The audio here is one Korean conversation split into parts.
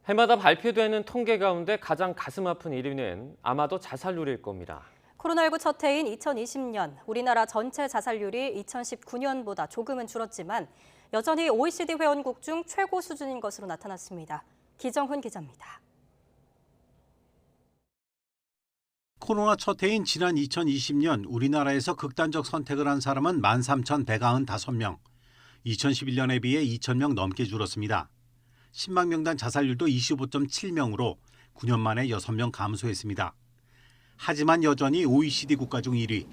해마다 발표되는 통계 가운데 가장 가슴 아픈 1위는 아마도 자살률일 겁니다. 코로나19 첫 해인 2020년, 우리나라 전체 자살률이 2019년보다 조금은 줄었지만 여전히 OECD 회원국 중 최고 수준인 것으로 나타났습니다. 기정훈 기자입니다. 코로나 첫 해인 지난 2020년 우리나라에서 극단적 선택을 한 사람은 13,195명. 2011년에 비해 2,000명 넘게 줄었습니다. 10만 명당 자살률도 25.7명으로 9년 만에 6명 감소했습니다. 하지만 여전히 OECD 국가 중 1위.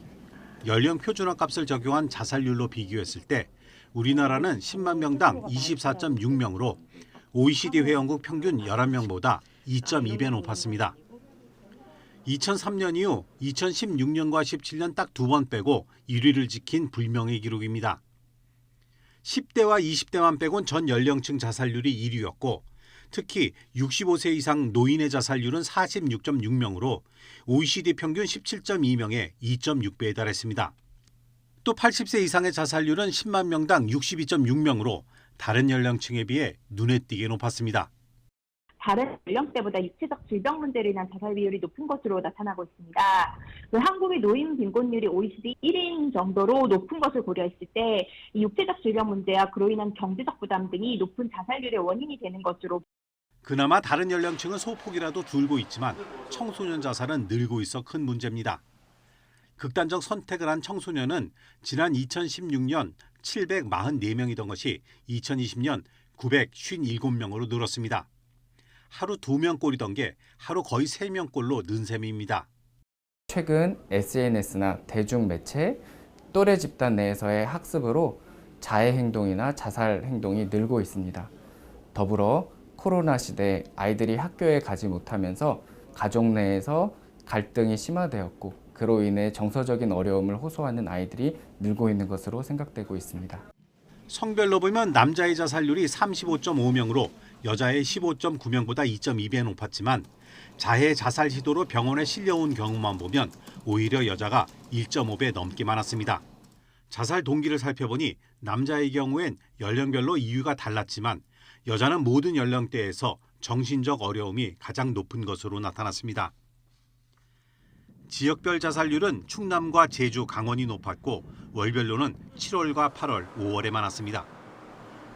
연령 표준화값을 적용한 자살률로 비교했을 때 우리나라는 10만 명당 24.6명으로 OECD 회원국 평균 11명보다 2.2배 높았습니다. 2003년 이후 2016년과 17년 딱 2번 빼고 1위를 지킨 불명의 기록입니다. 10대와 20대만 빼곤 전 연령층 자살률이 1위였고 특히 65세 이상 노인의 자살률은 46.6명으로 OECD 평균 17.2명에 2.6배에 달했습니다. 또 80세 이상의 자살률은 10만 명당 62.6명으로 다른 연령층에 비해 눈에 띄게 높았습니다. 다른 연령대보다 육체적 질병 문제로 인한 자살 비율이 높은 것으로 나타나고 있습니다. 한국의 노인 빈곤율이 OECD 1인 정도로 높은 것을 고려했을 때 이 육체적 질병 문제와 그로 인한 경제적 부담 등이 높은 자살률의 원인이 되는 것으로. 그나마 다른 연령층은 소폭이라도 줄고 있지만 청소년 자살은 늘고 있어 큰 문제입니다. 극단적 선택을 한 청소년은 지난 2016년 744명이던 것이 2020년 957명으로 늘었습니다. 하루 2명꼴이던 게 하루 거의 3명꼴로 는 셈입니다. 최근 SNS나 대중매체, 또래 집단 내에서의 학습으로 자해 행동이나 자살 행동이 늘고 있습니다. 더불어 코로나 시대 아이들이 학교에 가지 못하면서 가족 내에서 갈등이 심화되었고 그로 인해 정서적인 어려움을 호소하는 아이들이 늘고 있는 것으로 생각되고 있습니다. 성별로 보면 남자의 자살률이 35.5명으로 여자의 15.9명보다 2.2배 높았지만 자해 자살 시도로 병원에 실려온 경우만 보면 오히려 여자가 1.5배 넘게 많았습니다. 자살 동기를 살펴보니 남자의 경우엔 연령별로 이유가 달랐지만 여자는 모든 연령대에서 정신적 어려움이 가장 높은 것으로 나타났습니다. 지역별 자살률은 충남과 제주, 강원이 높았고 월별로는 7월과 8월, 5월에 많았습니다.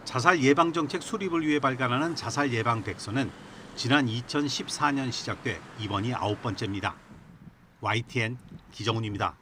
자살 예방 정책 수립을 위해 발간하는 자살 예방 백서는 지난 2014년 시작돼 이번이 9번째입니다. YTN 기정훈입니다.